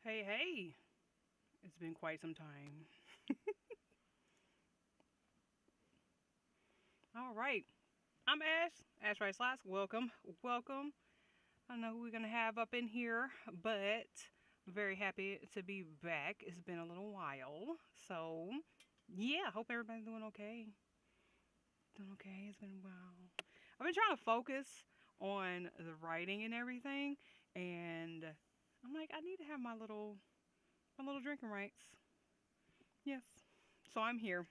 Hey, hey, it's been quite some time. All right, I'm Ash Rice Slots. Welcome, welcome. I don't know who we're gonna have up in here, but I'm very happy to be back. It's been a little while, so yeah, hope everybody's doing okay. Doing okay. It's been a while. I've been trying to focus on the writing and everything, and I'm like, I need to have my little drinking rights. Yes, so I'm here.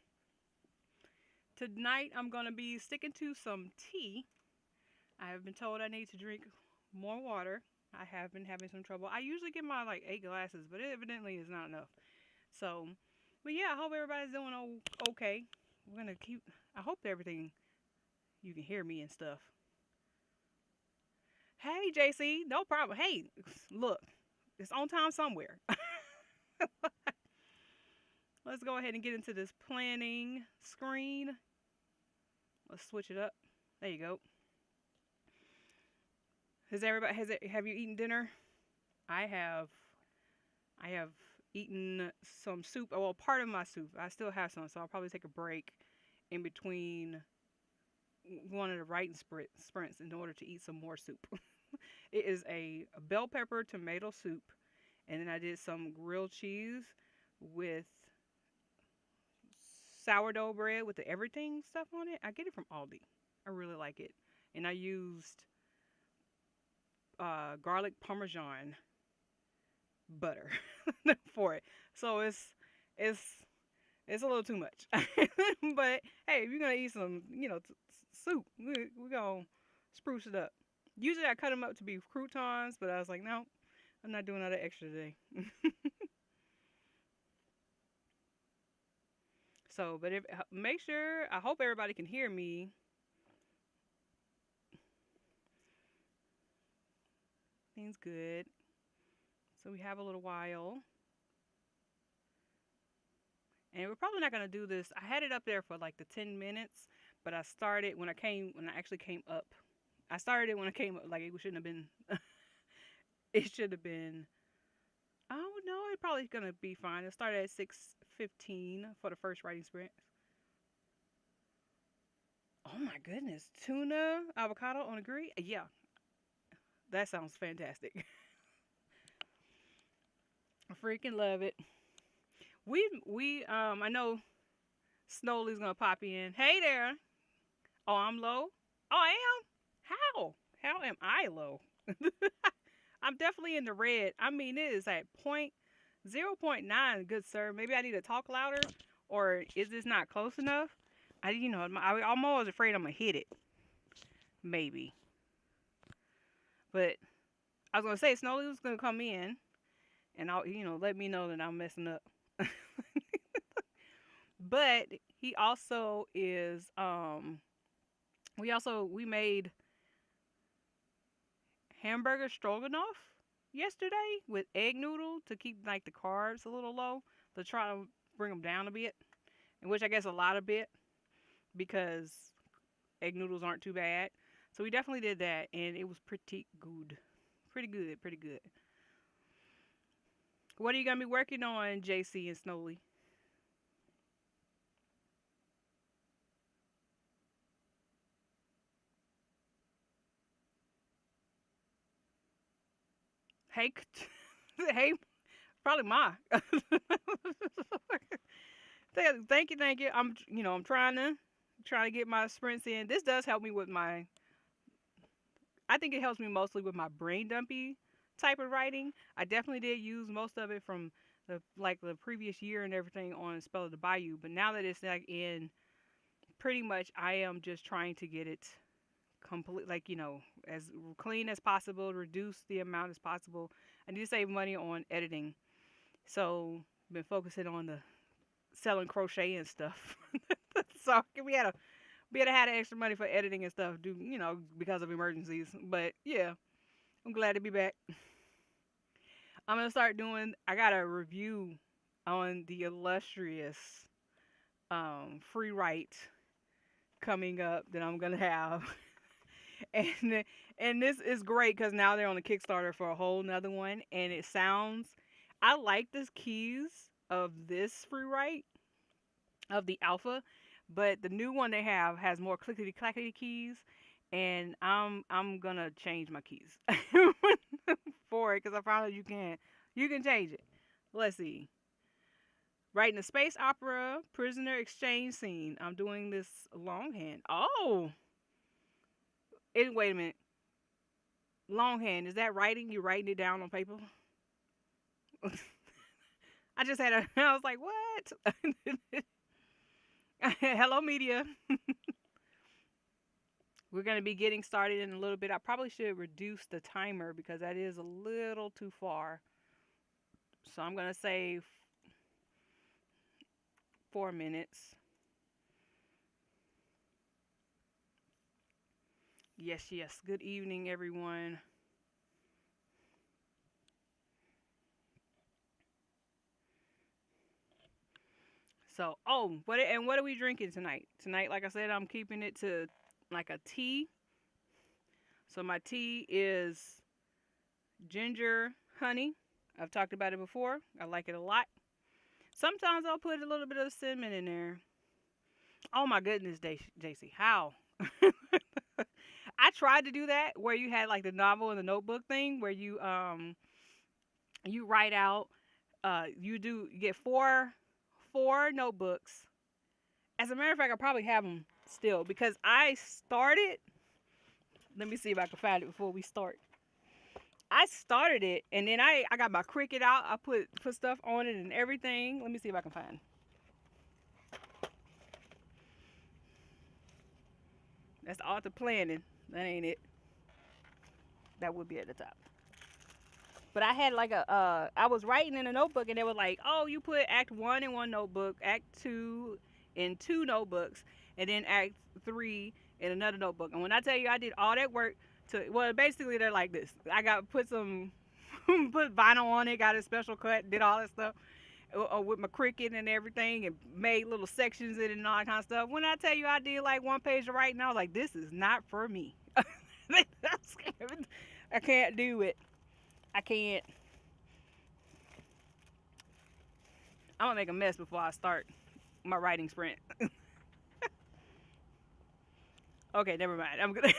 Tonight I'm going to be sticking to some tea. I have been told I need to drink more water. I have been having some trouble. I usually get my like 8 glasses, but it evidently is not enough. So, but yeah, I hope everybody's doing okay. We're gonna keep. I hope everything you can hear me and stuff. Hey, JC, no problem. Hey, look, it's on time somewhere. Let's go ahead and get into this planning screen. Let's switch it up. There you go. Have you eaten dinner? I have I have eaten some soup. Well, part of my soup. I still have some, so I'll probably take a break in between one of the writing sprints in order to eat some more soup. It is a bell pepper tomato soup, and then I did some grilled cheese with sourdough bread with the everything stuff on it. I get it from Aldi. I really like it, and I used garlic parmesan butter for it. So it's it's a little too much. But hey, if you're gonna eat some, soup, we're gonna spruce it up. Usually I cut them up to be croutons, but I was like, no, I'm not doing all that extra today. So, but if make sure, I hope everybody can hear me. Things good. So we have a little while, and we're probably not gonna do this. I had it up there for like the 10 minutes, but I started when I actually came up. I started it when I came up. Like it shouldn't have been. It should have been. Oh no, it probably gonna be fine. It started at 6:15 for the first writing sprint. Oh my goodness, tuna avocado on a grill. Yeah, that sounds fantastic. I freaking love it. We I know Snowly's gonna pop in. Hey there. Oh, I'm low. Oh, I am. How? How am I low? I'm definitely in the red. I mean, it is at 0.9, good sir. Maybe I need to talk louder, or is this not close enough? I'm always afraid I'm gonna hit it. Maybe, but I was gonna say Snowly was gonna come in, and I'll, let me know that I'm messing up. But he also is. We made hamburger stroganoff yesterday with egg noodle to keep like the carbs a little low, to try to bring them down a bit, in which I guess a lot of bit, because egg noodles aren't too bad. So we definitely did that, and it was pretty good. Pretty good, pretty good. What are you gonna be working on, JC and Snowly? Hey, hey, probably my. Thank you. I'm trying to get my sprints in. This does help me with my. I think it helps me mostly with my brain dumpy type of writing. I definitely did use most of it from the previous year and everything on Spell of the Bayou, but now that it's like in, pretty much I am just trying to get it complete, like, as clean as possible, reduce the amount as possible. I need to save money on editing, so I've been focusing on the selling crochet and stuff. So we had to have extra money for editing and stuff, because of emergencies. But yeah, I'm glad to be back. I'm gonna start doing. I got a review on the illustrious free write coming up that I'm gonna have, and and this is great because now they're on the Kickstarter for a whole nother one, and it sounds. I like the keys of this free write of the alpha, but the new one they have has more clickety clackety keys, and I'm gonna change my keys for it because I found out you can change it. Let's see. Writing a space opera prisoner exchange scene. I'm doing this longhand. Oh, wait a minute. Longhand, is that writing? You writing it down on paper? I just had a. I was like, what? Hello, media. We're going to be getting started in a little bit. I probably should reduce the timer because that is a little too far. So I'm going to say 4 minutes. Yes, yes. Good evening, everyone. So, what are we drinking tonight? Tonight, like I said, I'm keeping it to like a tea. So my tea is ginger honey. I've talked about it before. I like it a lot. Sometimes I'll put a little bit of cinnamon in there. Oh my goodness, JC, how? I tried to do that where you had like the novel and the notebook thing where you write out you get four notebooks. As a matter of fact, I probably have them still because I started. Let me see if I can find it before we start. I started it and then I got my Cricut out. I put stuff on it and everything. Let me see if I can find. That's author planning. That ain't it. That would be at the top. But I had like I was writing in a notebook and they were like, oh, you put act 1 in one notebook, act 2 in 2 notebooks, and then act 3 in another notebook. And when I tell you I did all that work basically they're like this. I got put vinyl on it, got a special cut, did all that stuff with my Cricut and everything, and made little sections in it and all that kind of stuff. When I tell you I did like 1 page of writing, I was like, this is not for me. I can't do it. I can't. I'm gonna make a mess before I start my writing sprint. Okay, never mind. I'm gonna.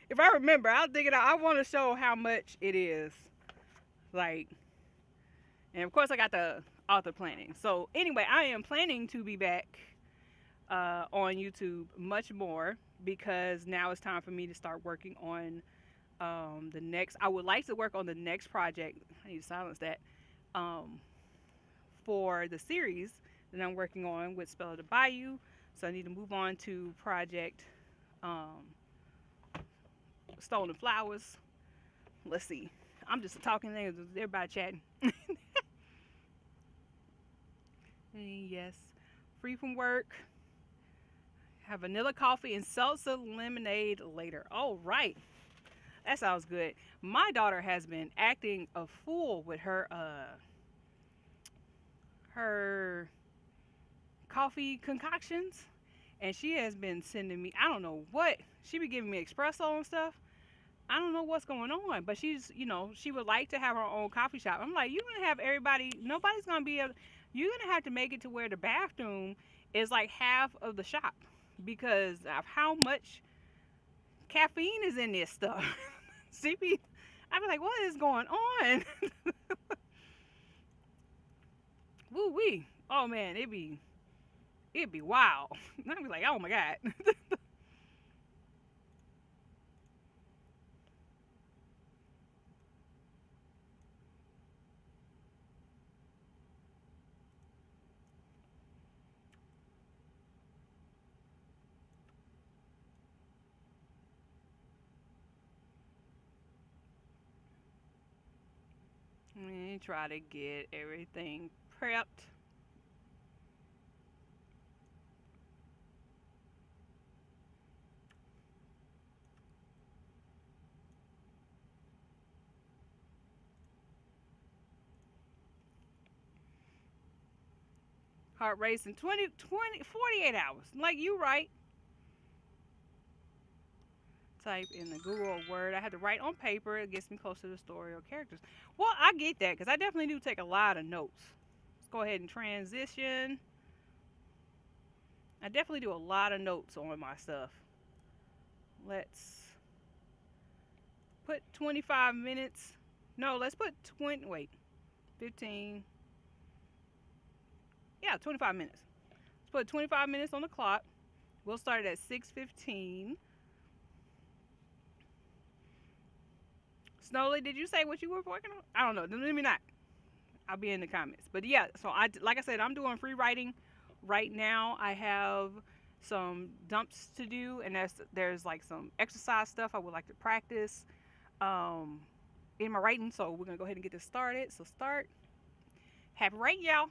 If I remember, I'll dig it out. I want to show how much it is. Like, and of course I got the author planning. So anyway, I am planning to be back on YouTube much more because now it's time for me to start working on the next. I would like to work on the next project. I need to silence that um, for the series that I'm working on with Spell of the Bayou. So I need to move on to project um, Stolen Flowers. Let's see. I'm just talking things. Everybody chatting. Yes. Free from work. Have vanilla coffee and salsa lemonade later. All right. That sounds good. My daughter has been acting a fool with her coffee concoctions, and she has been sending me. I don't know what she be giving me espresso and stuff. I don't know what's going on, but she would like to have her own coffee shop. I'm like, you're gonna have everybody. Nobody's gonna be able. You're gonna have to make it to where the bathroom is like half of the shop because of how much caffeine is in this stuff. CP, I be like, what is going on? Woo wee. Oh man, it'd be wild. I'd be like, oh my god. Let me try to get everything prepped. Heart racing 48 hours. Like you right. Type in the Google word. I had to write on paper. It gets me closer to the story or characters. Well, I get that because I definitely do take a lot of notes. Let's go ahead and transition. I definitely do a lot of notes on my stuff. Let's put 25 minutes. No, let's put 20. Wait, 15. Yeah, 25 minutes. Let's put 25 minutes on the clock. We'll start it at 6:15. Snowly, did you say what you were working on? I don't know. Let me not. I'll be in the comments. But yeah, so like I said, I'm doing free writing right now. I have some dumps to do, and there's like some exercise stuff I would like to practice um, in my writing. So we're gonna go ahead and get this started. So start. Happy writing, y'all.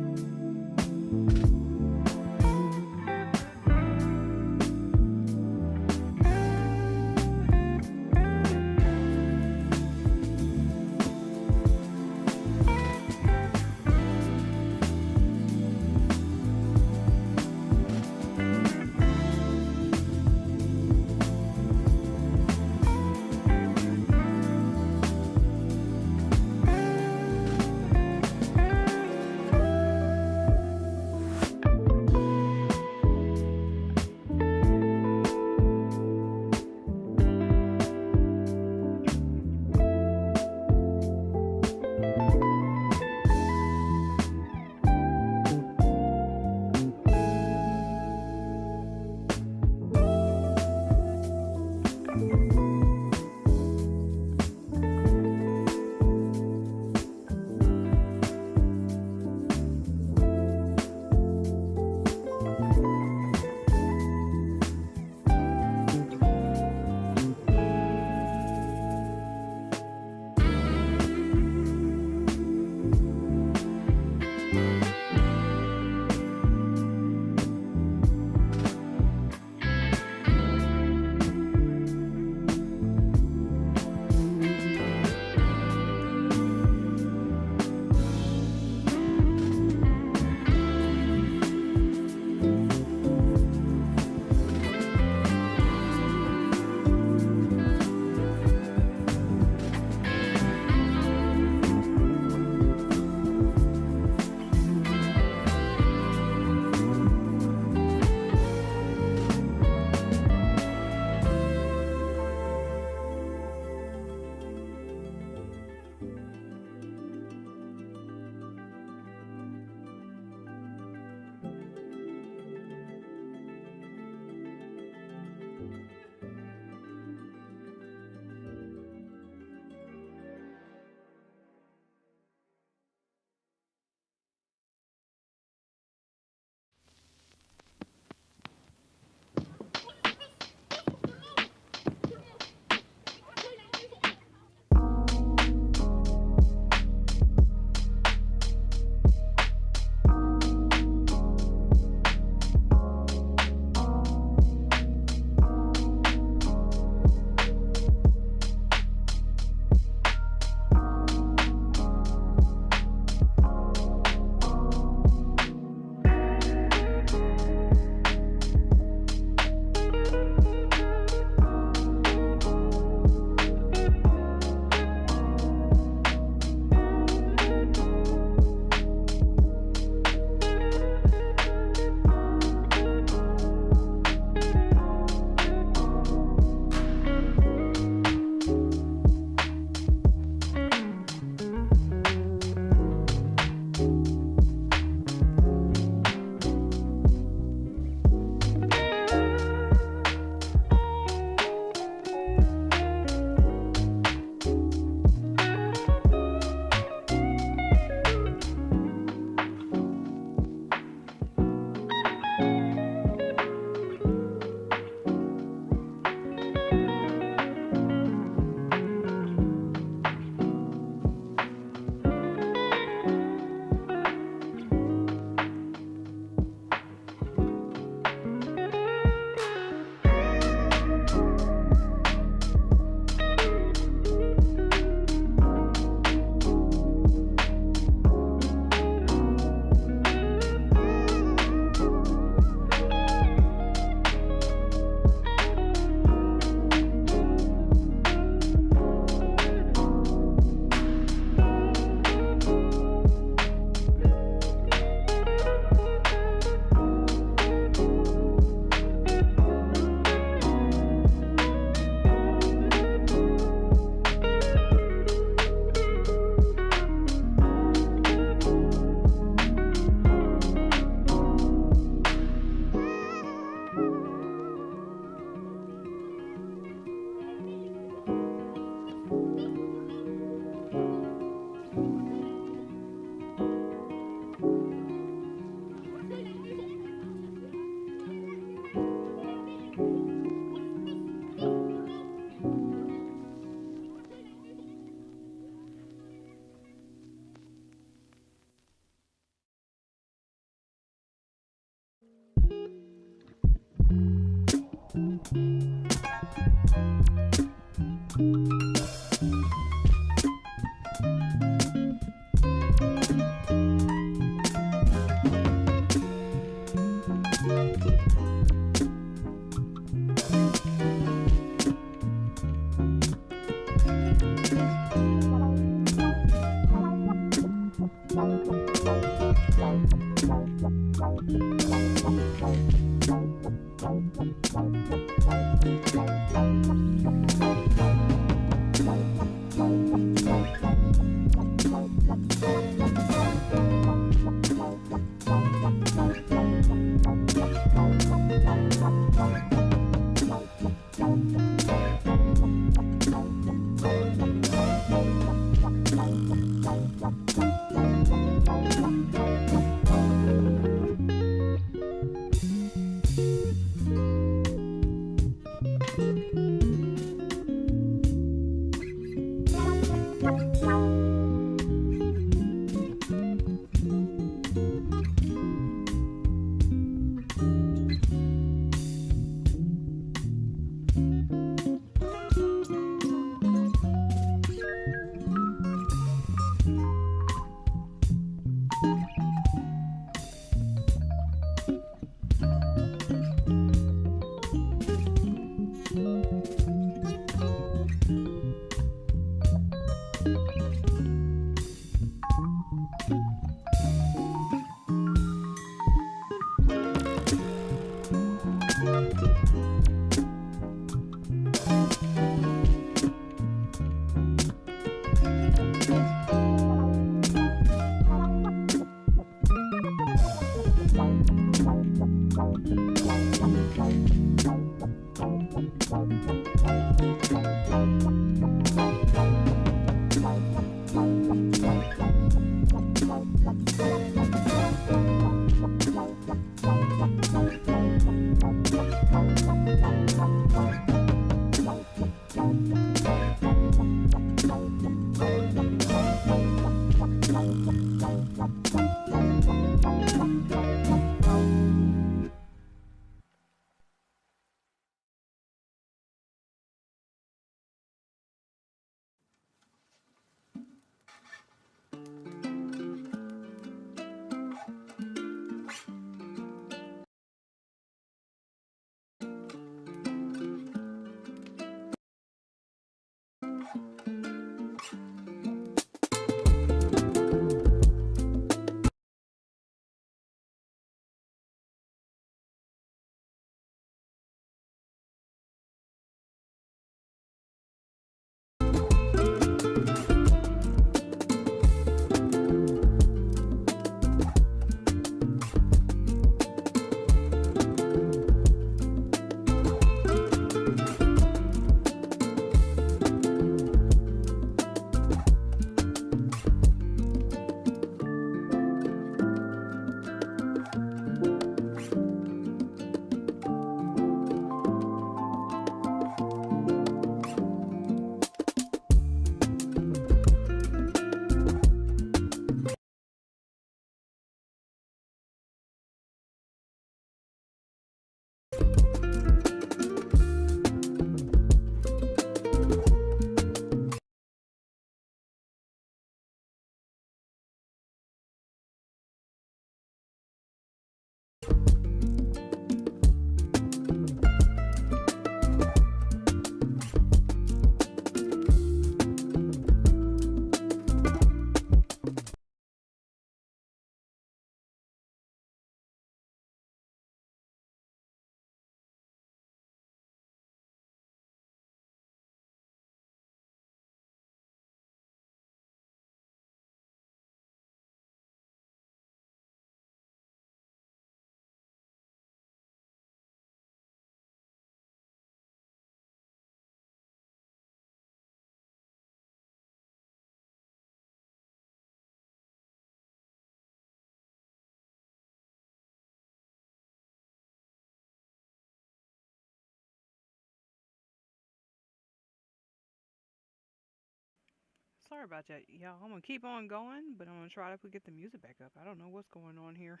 Sorry about that, y'all. I'm gonna keep on going, but I'm gonna try to get the music back up. I don't know what's going on here.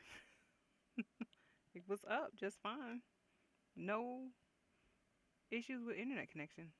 It was up just fine. No issues with internet connection.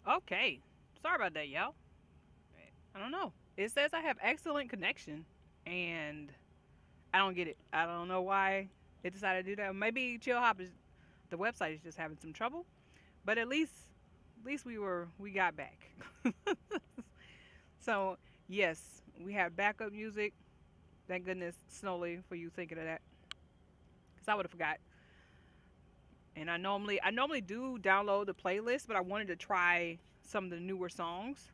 Okay. Sorry about that, y'all. I don't know. It says I have excellent connection, and I don't get it. I don't know why it decided to do that. Maybe Chill Hop is the website is just having some trouble. But at least we got back. So yes, we have backup music. Thank goodness, Snowly, for you thinking of that, because I would have forgot. And I normally do download the playlist, but I wanted to try some of the newer songs.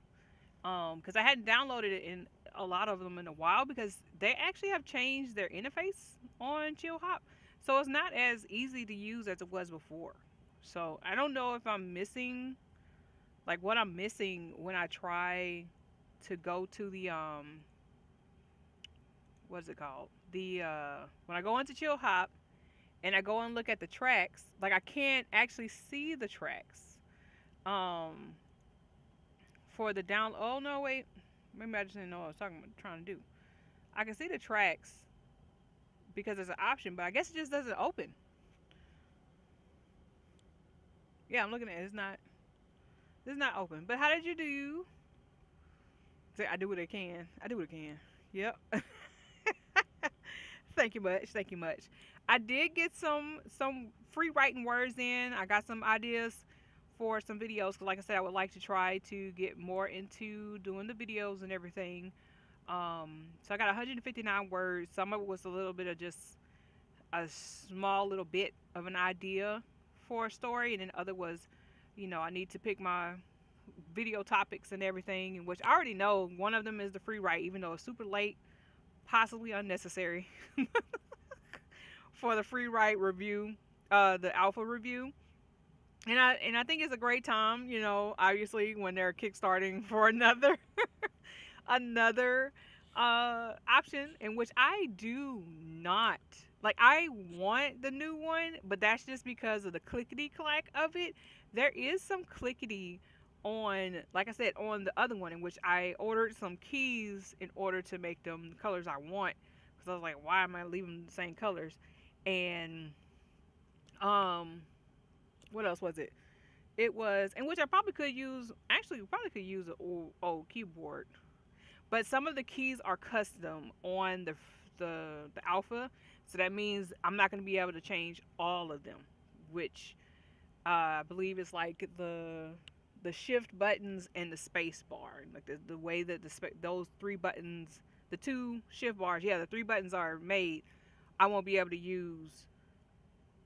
Because I hadn't downloaded it in a lot of them in a while because they actually have changed their interface on Chill Hop. So it's not as easy to use as it was before. So I don't know if I'm missing like what I'm missing when I try to go to the what's it called? The when I go into Chill Hop and I go and look at the tracks, like I can't actually see the tracks. Um for the down oh no wait. Maybe I just didn't know what I was talking about trying to do. I can see the tracks because there's an option, but I guess it just doesn't open. Yeah, I'm looking at it. It's not open. But how did you do? Say I do what I can. I do what I can. Yep. Thank you much. Thank you much. I did get some free writing words in. I got some ideas for some videos. 'Cause like I said, I would like to try to get more into doing the videos and everything. So I got 159 words. Some of it was a little bit of just a small little bit of an idea for a story, and then other was, I need to pick my video topics and everything, in which I already know one of them is the free write, even though it's super late, possibly unnecessary for the free write review, the alpha review. And I think it's a great time, obviously when they're kickstarting for another another option in which I do not like. I want the new one, but that's just because of the clickety clack of it. There is some clickety on, like I said, on the other one, in which I ordered some keys in order to make them the colors I want. Because I was like, why am I leaving the same colors? And um, what else was it? It was, in which I probably could use. Actually, probably could use an old keyboard, but some of the keys are custom on the alpha, so that means I'm not going to be able to change all of them, which I believe is like the shift buttons and the space bar, like the way that those three buttons, the two shift bars, yeah, the three buttons are made. I won't be able to use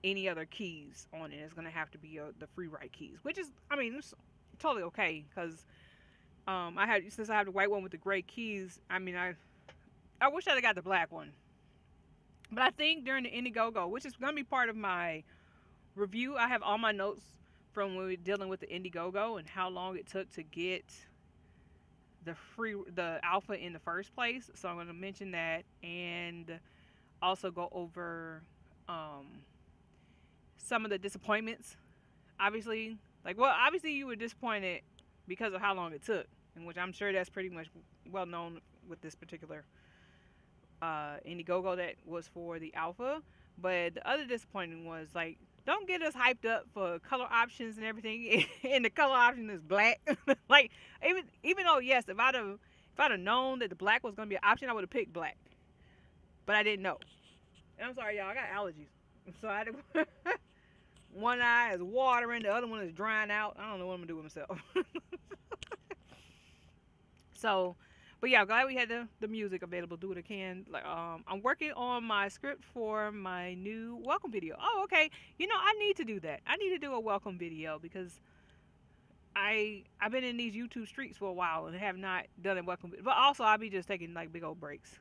any other keys on it. It's going to have to be the free write keys, which is, I mean, it's totally okay because I had since I have the white one with the gray keys. I mean, I wish I'd have got the black one, but I think during the Indiegogo, which is gonna be part of my review, I have all my notes from when we were dealing with the Indiegogo and how long it took to get the alpha in the first place. So I'm gonna mention that and also go over some of the disappointments. Obviously, obviously you were disappointed because of how long it took, in which I'm sure that's pretty much well known with this particular Indiegogo that was for the alpha. But the other disappointing was like, don't get us hyped up for color options and everything, and the color option is black. Like even though yes, if I'd have known that the black was gonna be an option, I would have picked black. But I didn't know. And I'm sorry, y'all, I got allergies, so one eye is watering, the other one is drying out. I don't know what I'm gonna do with myself. So, but yeah, glad we had the music available. Do what I can. Like, I'm working on my script for my new welcome video. Oh, okay. I need to do that. I need to do a welcome video because I've been in these YouTube streets for a while and have not done a welcome. But also, I'll be just taking like big old breaks.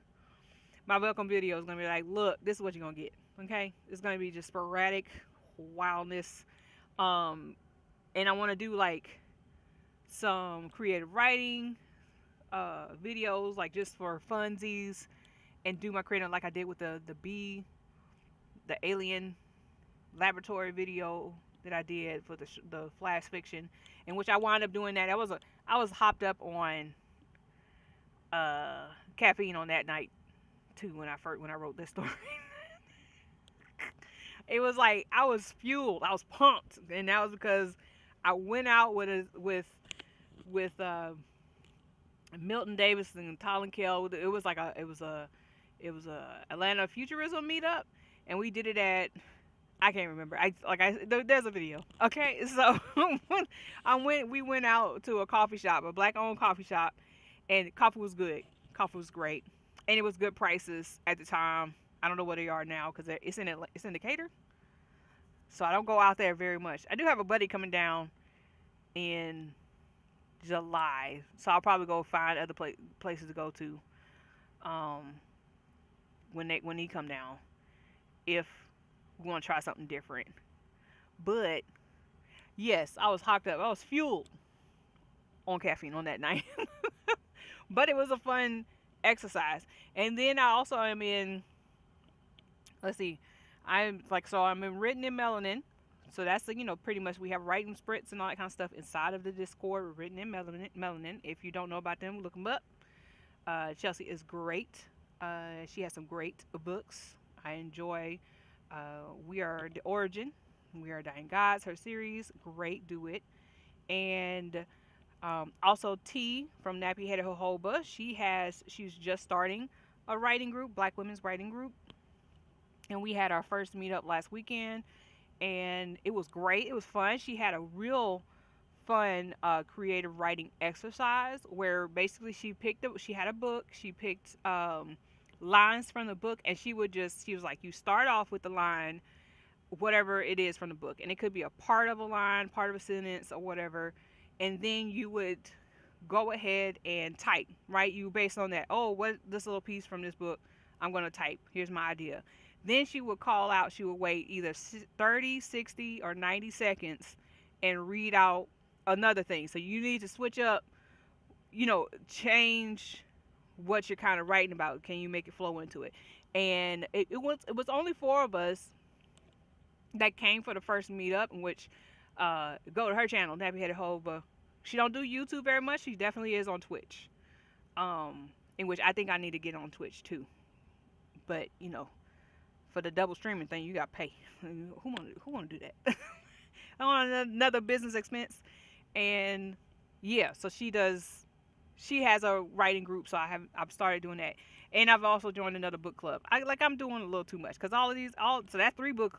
My welcome video is gonna be like, look, this is what you're gonna get. Okay, it's gonna be just sporadic wildness. And I want to do like some creative writing videos, like just for funsies, and do my creative like I did with the alien laboratory video that I did for the flash fiction, in which I wound up doing that. I was hopped up on caffeine on that night too when I wrote this story. It was like I was fueled, I was pumped, and that was because I went out with Milton Davis and Colin Kell. It was a Atlanta Futurism meetup, and we did it at, I can't remember. There's a video. Okay, so we went out to a coffee shop, a black owned coffee shop, and coffee was good. Coffee was great, and it was good prices at the time. I don't know what they are now because it's in Decatur, so I don't go out there very much. I do have a buddy coming down in July, so I'll probably go find other places to go to um, when he come down, if we want to try something different. But yes, I was hocked up. I was fueled on caffeine on that night. But it was a fun exercise. And then I also am in, let's see, I'm in written in melanin. So that's the, pretty much we have writing sprints and all that kind of stuff inside of the Discord, written in melanin. If you don't know about them, look them up. Chelsea is great. She has some great books. I enjoy We Are the Origin, We Are Dying Gods, her series. Great, do it. And also T from Nappy Headed Jojoba. She's just starting a writing group, Black Women's Writing Group. And we had our first meetup last weekend, and it was great. It was fun. She had a real fun creative writing exercise where basically she had a book. She picked lines from the book, and she was like, you start off with the line, whatever it is from the book, and it could be a part of a line, part of a sentence, or whatever, and then you would go ahead and type, right? You based on that, oh, what this little piece from this book, I'm going to type, here's my idea. Then she would call out, she would wait either 30, 60, or 90 seconds and read out another thing. So you need to switch up, change what you're kind of writing about. Can you make it flow into it? And it was only four of us that came for the first meetup, in which go to her channel, Nappy Headed Hova. She don't do YouTube very much. She definitely is on Twitch. In which I think I need to get on Twitch too. But for the double streaming thing, you got to pay. Who want to do that? I want another business expense. And yeah, so she has a writing group, so I've started doing that. And I've also joined another book club. I'm doing a little too much, because so that's three book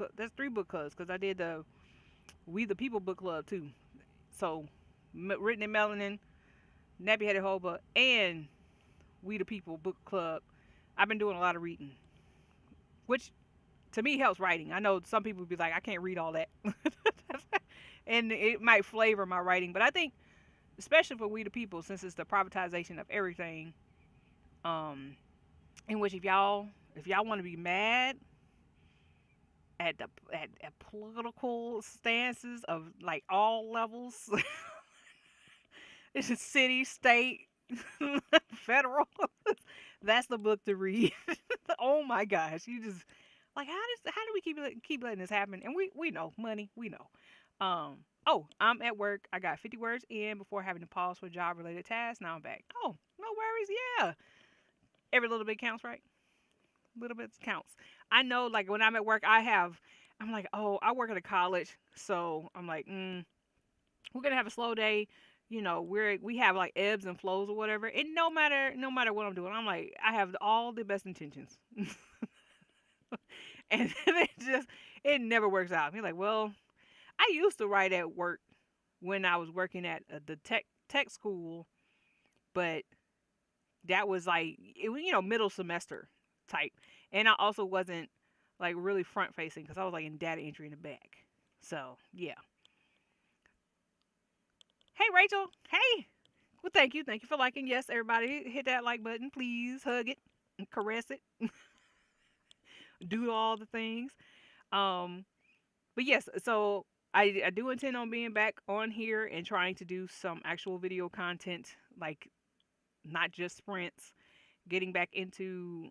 clubs, because I did the We the People book club too. So written in melanin, Nappy Headed Hoba, and We the People book club. I've been doing a lot of reading, which to me helps writing. I know some people would be like, I can't read all that. And it might flavor my writing, but I think, especially for We the People, since it's the privatization of everything, in which if y'all want to be mad at political stances of like all levels, it's a city, state, federal, that's the book to read. Oh my gosh, you just like, how do we keep letting this happen? And we know money, we know. I'm at work. I got 50 words in before having to pause for job related tasks. Now I'm back. Oh, no worries. Yeah. Every little bit counts, right? Little bit counts. I know, like, when I'm at work, I'm like, oh, I work at a college. So I'm like, we're going to have a slow day. We have like ebbs and flows or whatever. And no matter what I'm doing, I'm like, I have all the best intentions. And it never works out. I'm like, well, I used to write at work when I was working at the tech school, but that was like, it was, middle semester type. And I also wasn't like really front facing, because I was like in data entry in the back. So yeah. Hey Rachel. Hey. Well, thank you for liking. Yes, everybody hit that like button, please. Hug it, caress it, do all the things. But yes, so I do intend on being back on here and trying to do some actual video content, like not just sprints, getting back into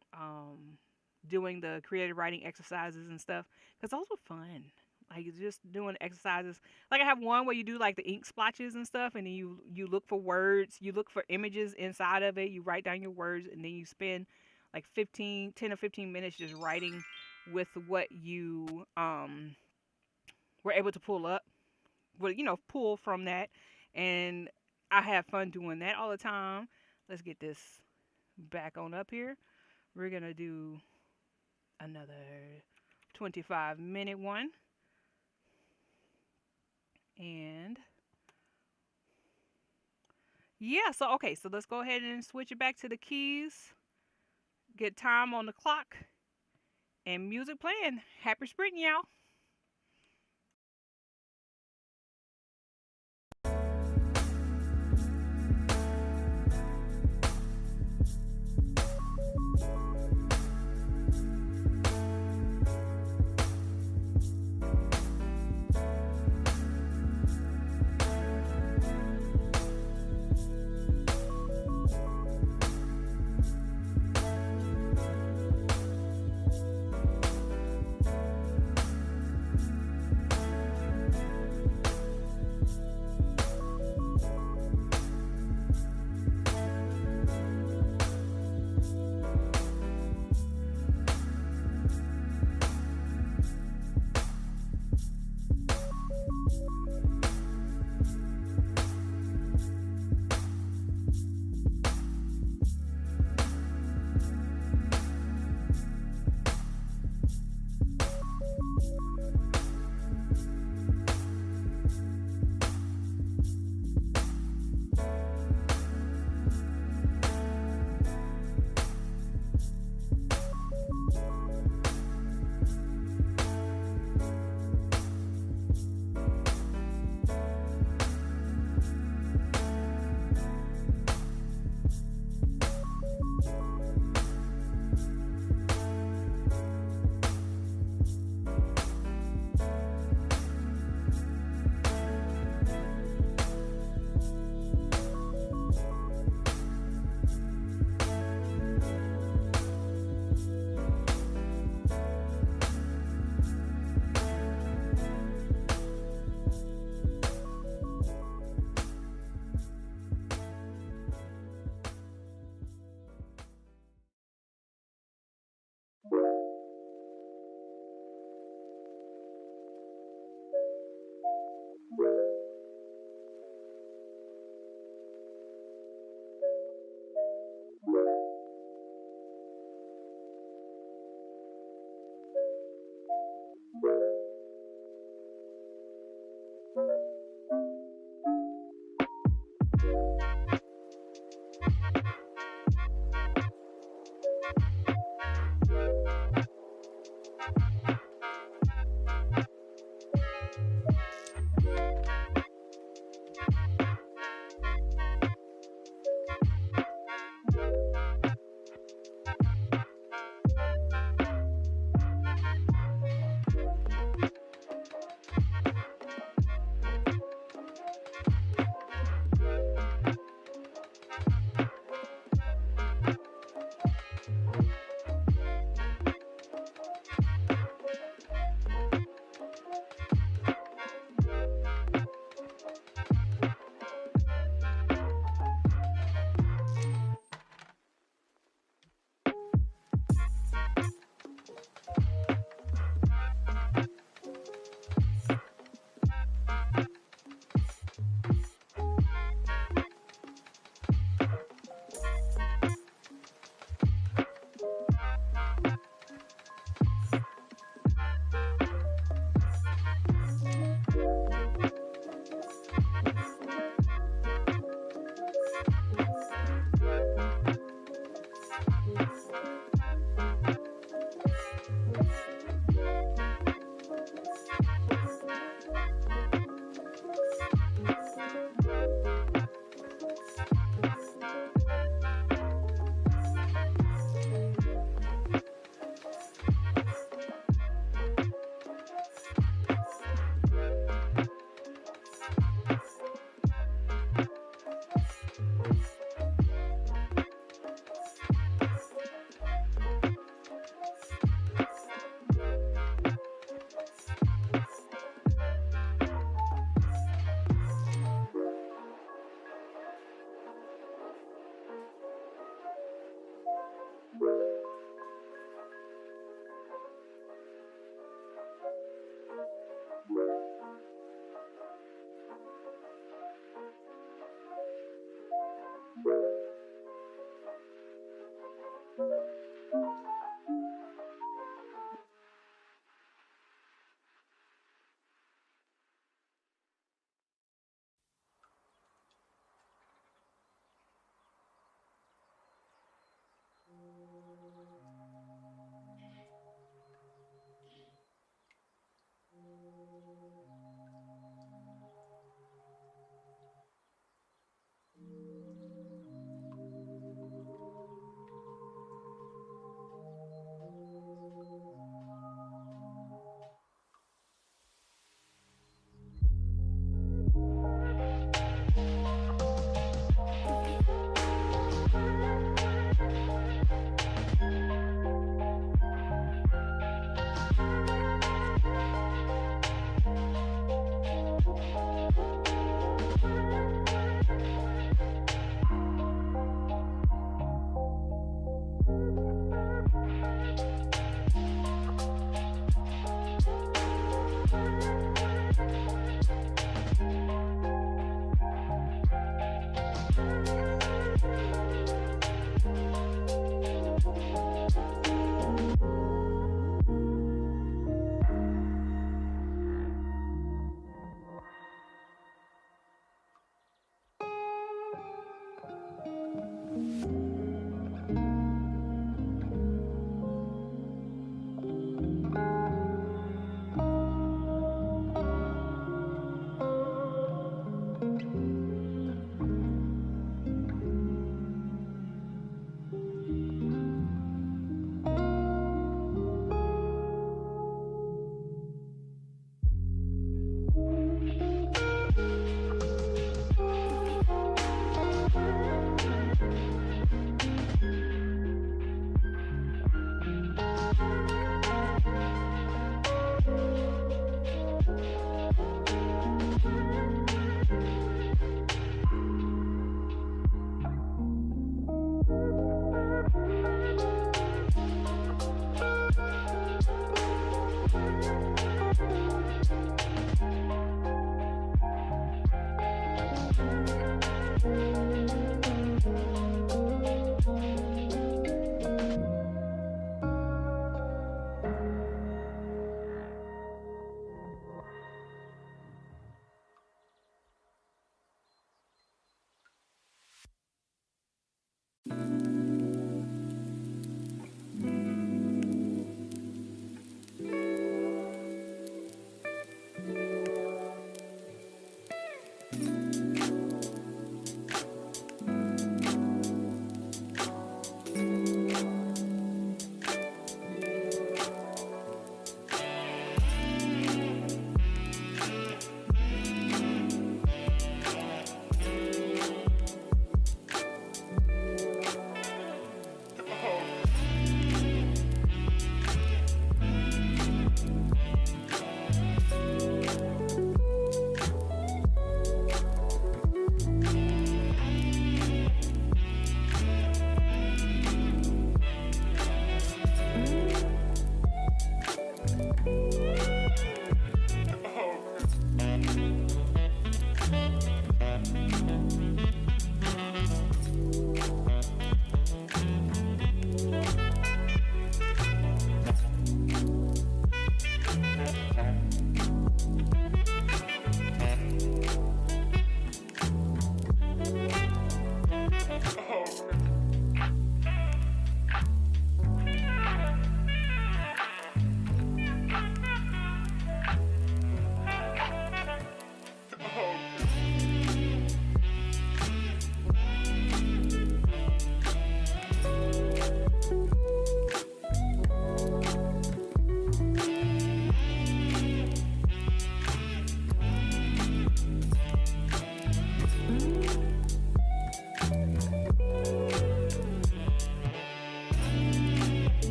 doing the creative writing exercises and stuff, because those were fun. Like just doing exercises. Like I have one where you do like the ink splotches and stuff, and then you look for words, you look for images inside of it, you write down your words, and then you spend like 10 or 15 minutes just writing with what you were able to pull up, pull from that. And I have fun doing that all the time. Let's get this back on up here. We're going to do another 25-minute one. And yeah, so okay, so let's go ahead and switch it back to the keys. Get time on the clock and music playing. Happy sprinting, y'all.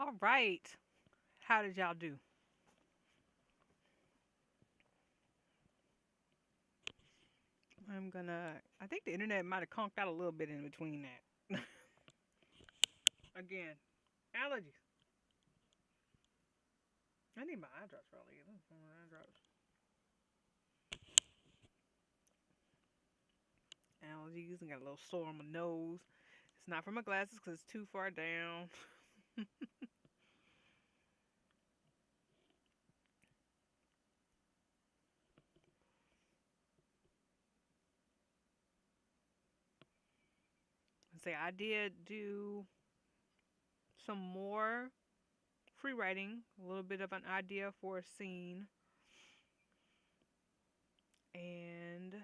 All right. How did y'all do? I think the internet might have conked out a little bit in between that. Again, allergies. I need my eye drops probably. Eye drops. Allergies. I got a little sore on my nose. It's not for my glasses because it's too far down. Say I did do some more free writing, a little bit of an idea for a scene, and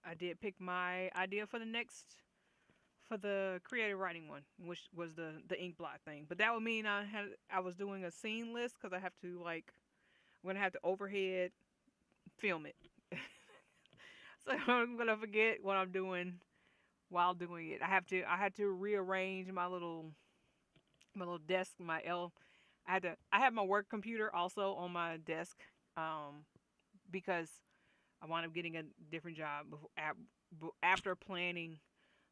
I did pick my idea for the next for the creative writing one, which was the ink blot thing. But that would mean I was doing a scene list because I have to like I'm gonna have to overhead film it, so I'm gonna forget what I'm doing while doing it. I had to rearrange my little desk, my L. I have my work computer also on my desk, um, because I wound up getting a different job after planning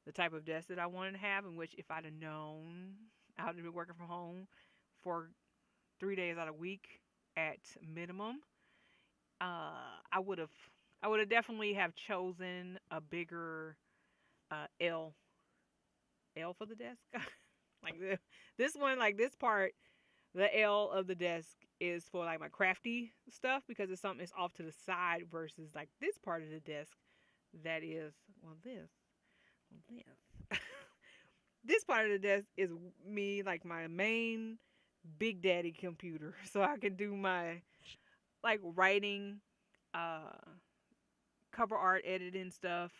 the type of desk that I wanted to have. In which, if I'd have known I would have been working from home for 3 days out of the week at minimum, I would have definitely have chosen a bigger L for the desk. like this one, like this part, the L of the desk is for like my crafty stuff because it's something that's off to the side versus like this part of the desk that is well this this part of the desk is me like my main big daddy computer so I can do my like writing, uh cover art editing stuff,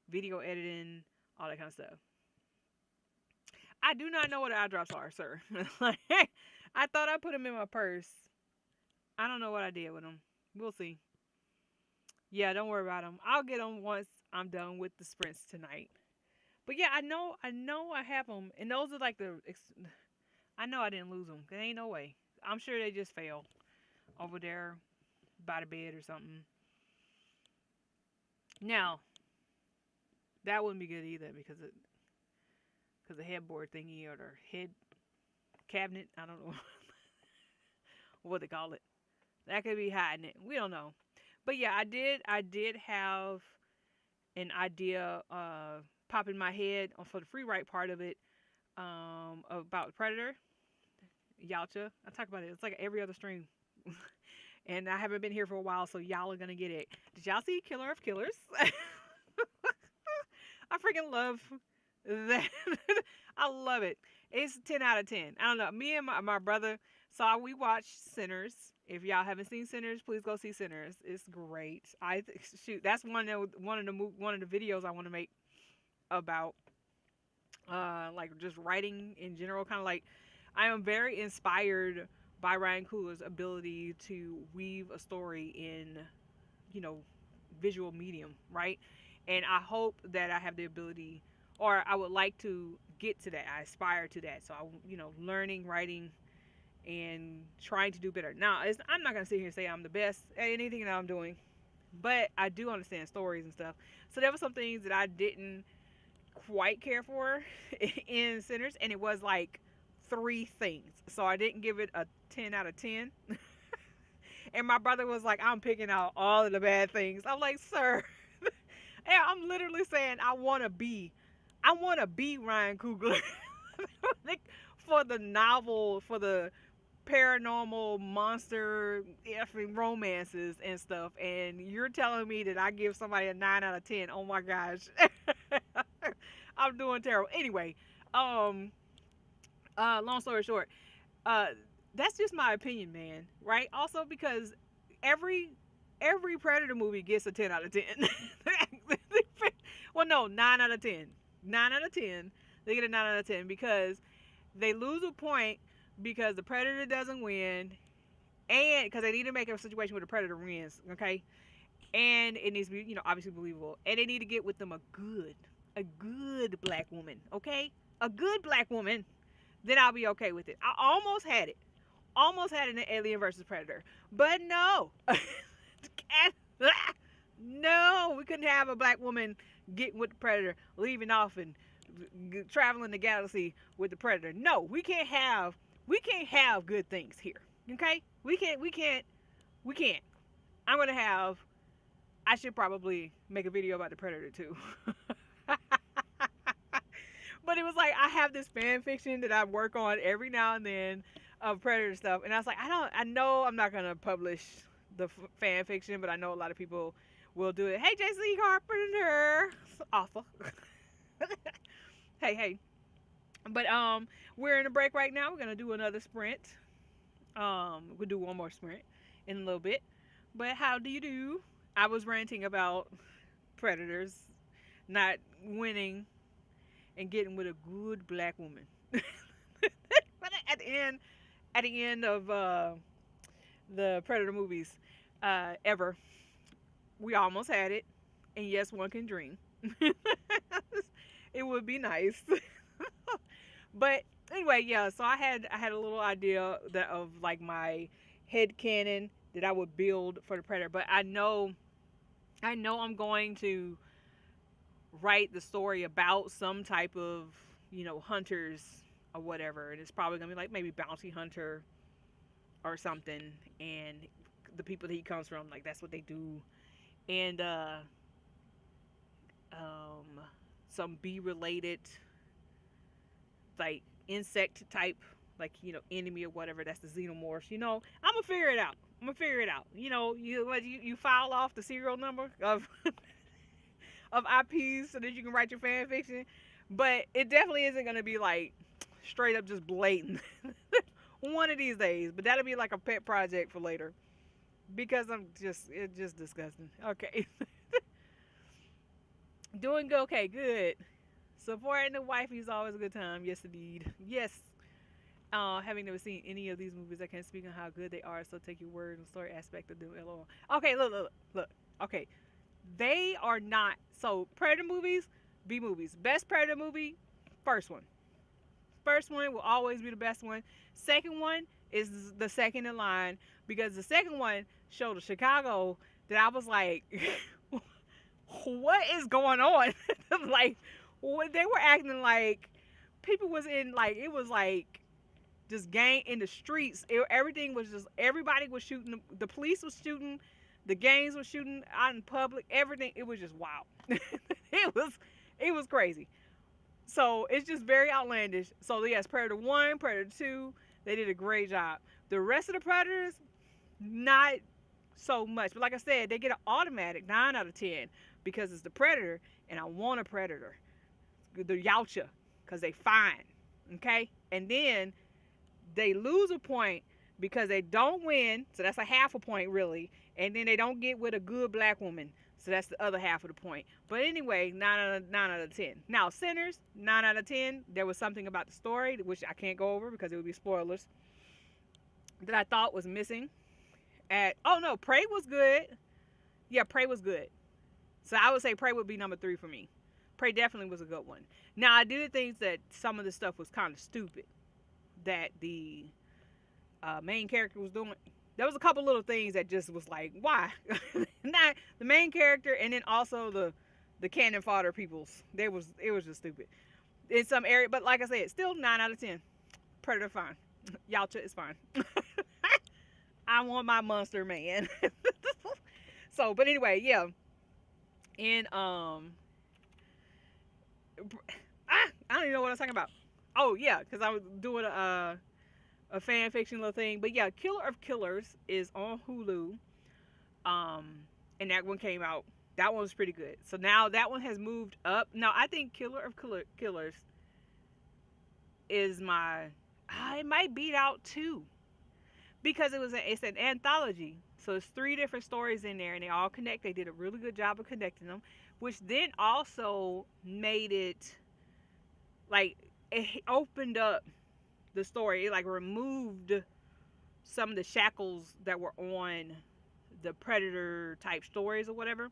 video editing, all that kind of stuff. I do not know what eye drops are, sir. Like, I thought I put them in my purse. I don't know what I did with them. We'll see. Yeah, don't worry about them. I'll get them once I'm done with the sprints tonight. But yeah, I have them, and those are like I know I didn't lose them. There ain't no way. I'm sure they just fell over there by the bed or something. Now that wouldn't be good either because the headboard thingy or the head cabinet. I don't know what they call it. That could be hiding it. We don't know. But yeah, I did have an idea pop in my head for the free write part of it, about Predator. Yalcha. I talk about it. It's like every other stream. And I haven't been here for a while, so y'all are gonna get it. Did y'all see Killer of Killers? I freaking love that. I love it. It's 10 out of 10. I don't know. Me and my brother saw we watched Sinners. If y'all haven't seen Sinners, please go see Sinners. It's great. Shoot. That's one of the videos I want to make about like just writing in general. Kind of like I am very inspired by Ryan Coogler's ability to weave a story in, you know, visual medium, right? And I hope that I have the ability, or I would like to get to that. I aspire to that. So learning, writing, and trying to do better. Now, I'm not gonna sit here and say I'm the best at anything that I'm doing, but I do understand stories and stuff. So there were some things that I didn't quite care for in Sinners, and it was like 3 things. So I didn't give it a 10 out of 10. And my brother was like, I'm picking out all of the bad things. I'm like, sir, yeah, I'm literally saying I want to be Ryan Coogler like, for the novel, for the paranormal monster effing romances and stuff. And you're telling me that I give somebody a 9 out of 10. Oh my gosh. I'm doing terrible. Anyway, long story short, uh, that's just my opinion, man. Right? Also because every Predator movie gets a 10 out of 10. Well, no, 9 out of 10. 9 out of 10. They get a 9 out of 10 because they lose a point because the Predator doesn't win, and because they need to make a situation where the Predator wins, okay? And it needs to be, obviously believable. And they need to get with them a good black woman, okay? A good black woman, then I'll be okay with it. I almost had it. Almost had it in Alien versus Predator. But no. No, we couldn't have a black woman getting with the Predator, leaving off and traveling the galaxy with the Predator. No, we can't have good things here. Okay? We can't. I should probably make a video about the Predator too. But it was like I have this fan fiction that I work on every now and then of Predator stuff, and I was like, I know I'm not gonna publish the fan fiction, but I know a lot of people will do it. Hey, JC Carpenter, it's awful. Hey. But we're in a break right now. We're gonna do another sprint. We'll do one more sprint in a little bit. But how do you do? I was ranting about Predators not winning and getting with a good black woman. But at the end of the Predator movies, ever, we almost had it, and yes, one can dream. It would be nice. But anyway, yeah. So I had a little idea that of like my head canon that I would build for the Predator, but I know I'm going to write the story about some type of hunters or whatever, and it's probably gonna be like maybe bounty hunter or something, and the people that he comes from, like that's what they do, and um some bee related like insect type, like enemy or whatever. That's the xenomorphs. I'm gonna figure it out. You file off the serial number of of IPs so that you can write your fan fiction, but it definitely isn't gonna be like straight up just blatant. One of these days, but that'll be like a pet project for later because it's just disgusting. Okay. Doing good. Okay, good. Supporting the wifey is always a good time. Yes, indeed. Yes. Having never seen any of these movies, I can't speak on how good they are. So take your word and story aspect of them. LOL. Okay, look. Okay, they are not. So Predator movies, B movies. Best Predator movie, first one. First one will always be the best one. Second one is the second in line because the second one showed a Chicago that I was like, what is going on? Like, they were acting like people was in like it was like just gang in the streets. Everything was just everybody was shooting. The police was shooting. The gangs was shooting out in public. Everything. It was just wild. it was crazy. So it's just very outlandish. So yes, Predator 1, Predator 2, they did a great job. The rest of the Predators, not so much. But like I said, they get an automatic 9 out of 10 because it's the Predator, and I want a Predator. The Yautja, because they fine. Okay? And then they lose a point because they don't win. So that's a half a point, really. And then they don't get with a good black woman. So that's the other half of the point. But anyway, 9 out of 10. Now, Sinners, 9 out of 10. There was something about the story, which I can't go over because it would be spoilers, that I thought was missing. Oh no, Prey was good. Yeah, Prey was good. So I would say Prey would be number 3 for me. Prey definitely was a good one. Now, I did think that some of the stuff was kind of stupid that the main character was doing. There was a couple little things that just was like, why? Not the main character, and then also the cannon fodder peoples. It was just stupid in some area. But like I said, still 9 out of 10. Predator fine. Yautja is fine. I want my monster man. So, but anyway, yeah. And I don't even know what I was talking about. Oh yeah, because I was doing a fan fiction little thing. But yeah, Killer of Killers is on Hulu. And that one came out. That one was pretty good. So now that one has moved up. Now I think Killer of Killers is my. It might beat out 2 because it's an anthology. So it's 3 different stories in there, and they all connect. They did a really good job of connecting them, which then also made it like it opened up the story. It like removed some of the shackles that were on the Predator type stories or whatever.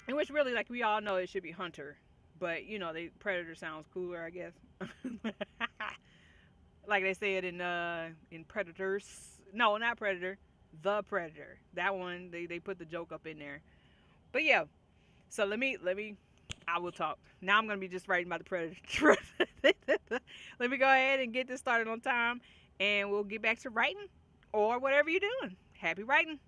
In which really, like we all know, it should be Hunter, but the Predator sounds cooler, I guess. Like they said in Predators. No, not Predator. The Predator. That one they put the joke up in there. But yeah. So let me I will talk. Now I'm gonna be just writing about the Predator. Let me go ahead and get this started on time, and we'll get back to writing or whatever you're doing. Happy writing.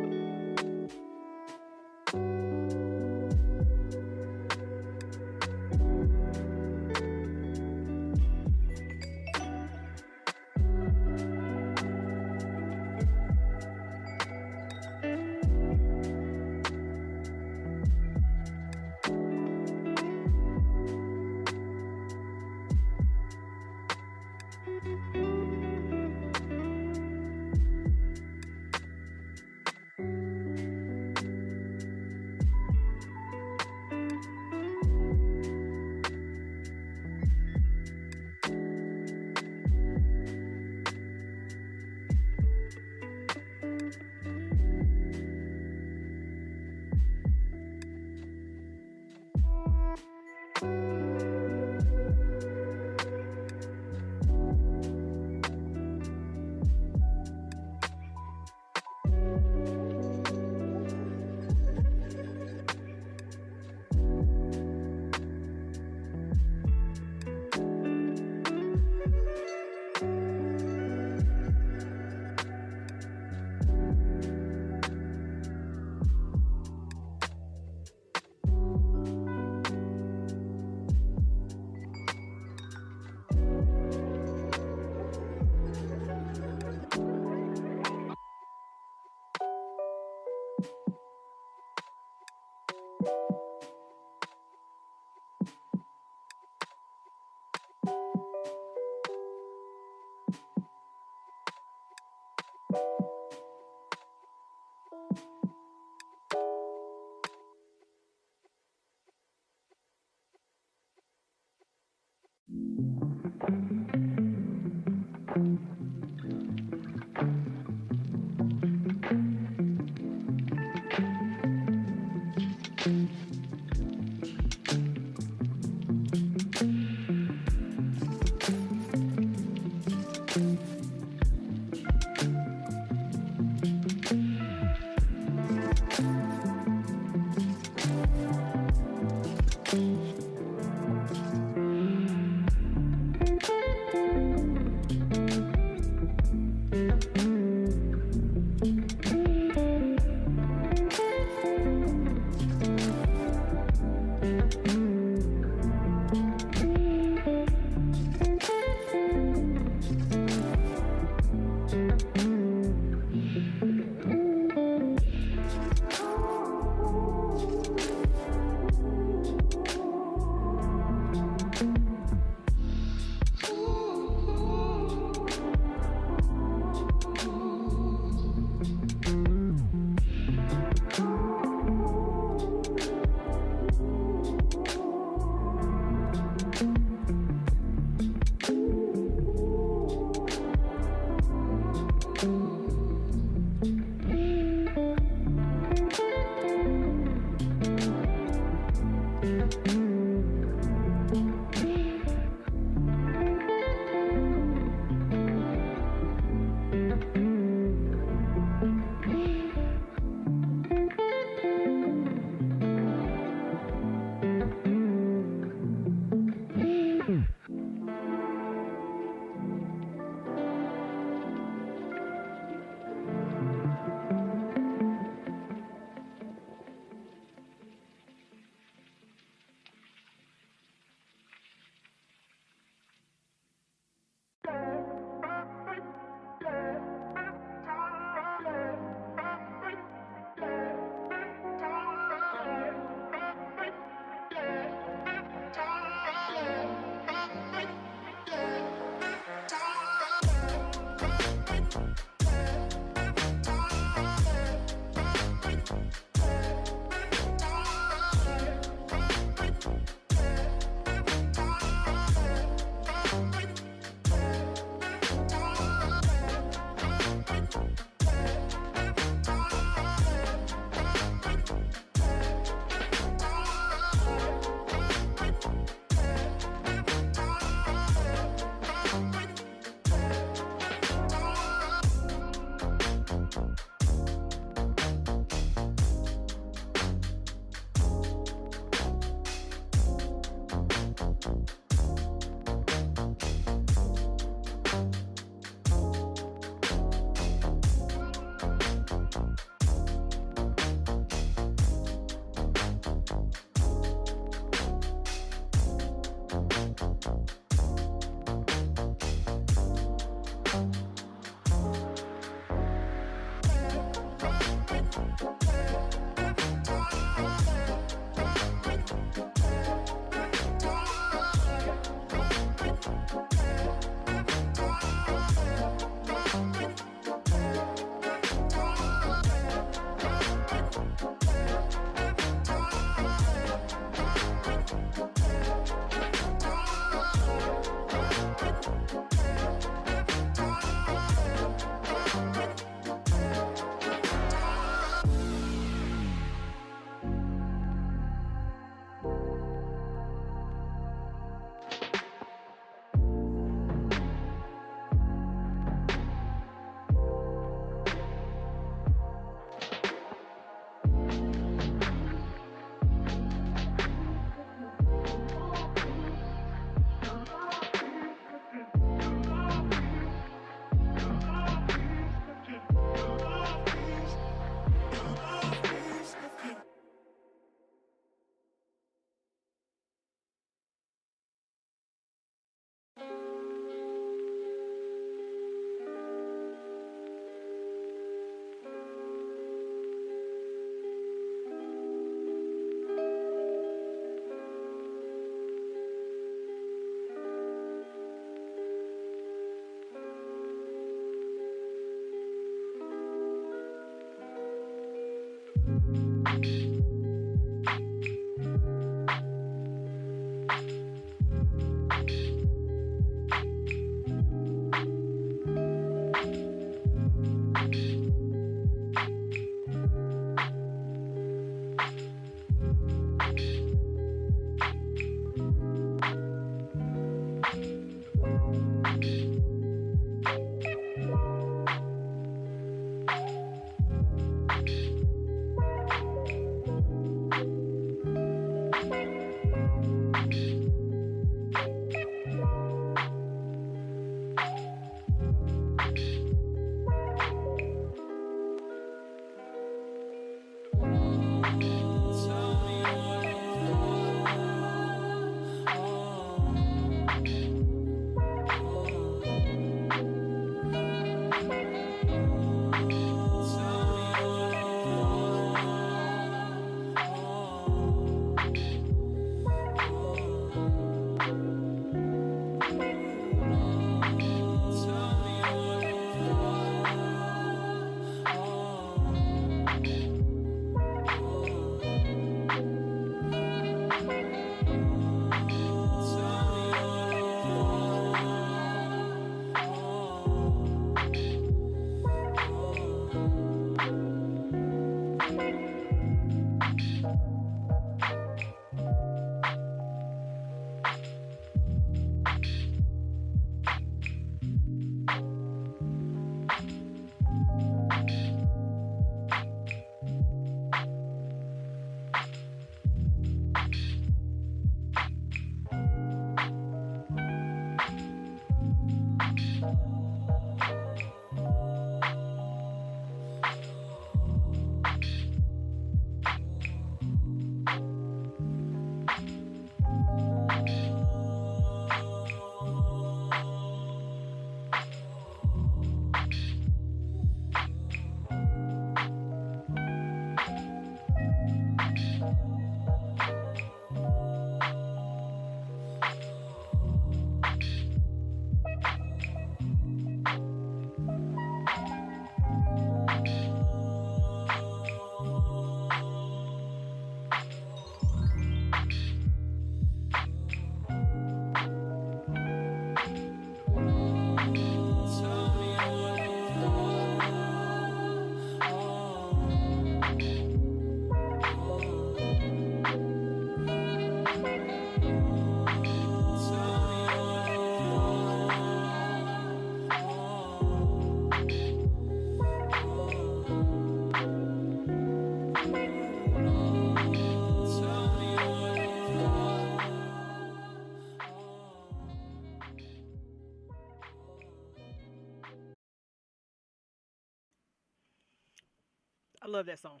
I love that song.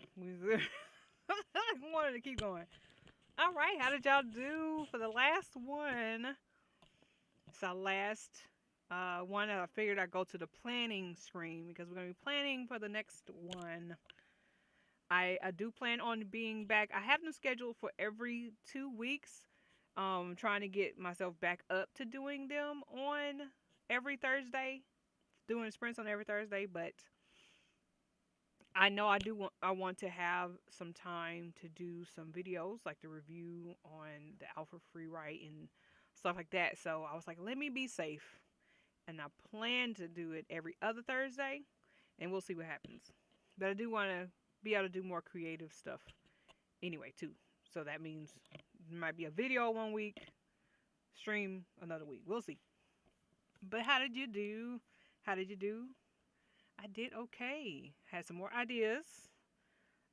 I wanted to keep going. All right, how did y'all do for the last one? It's our last one that I figured I'd go to the planning screen because we're going to be planning for the next one. I do plan on being back. I have them scheduled for every 2 weeks. Trying to get myself back up to doing them on every Thursday, doing sprints on every Thursday. But I know I want to have some time to do some videos, like the review on the Alpha Free Write and stuff like that. So I was like, let me be safe, and I plan to do it every other Thursday, and we'll see what happens. But I do want to be able to do more creative stuff anyway too. So that means there might be a video one week, stream another week. We'll see. But how did you do? How did you do? I did okay. Had some more ideas.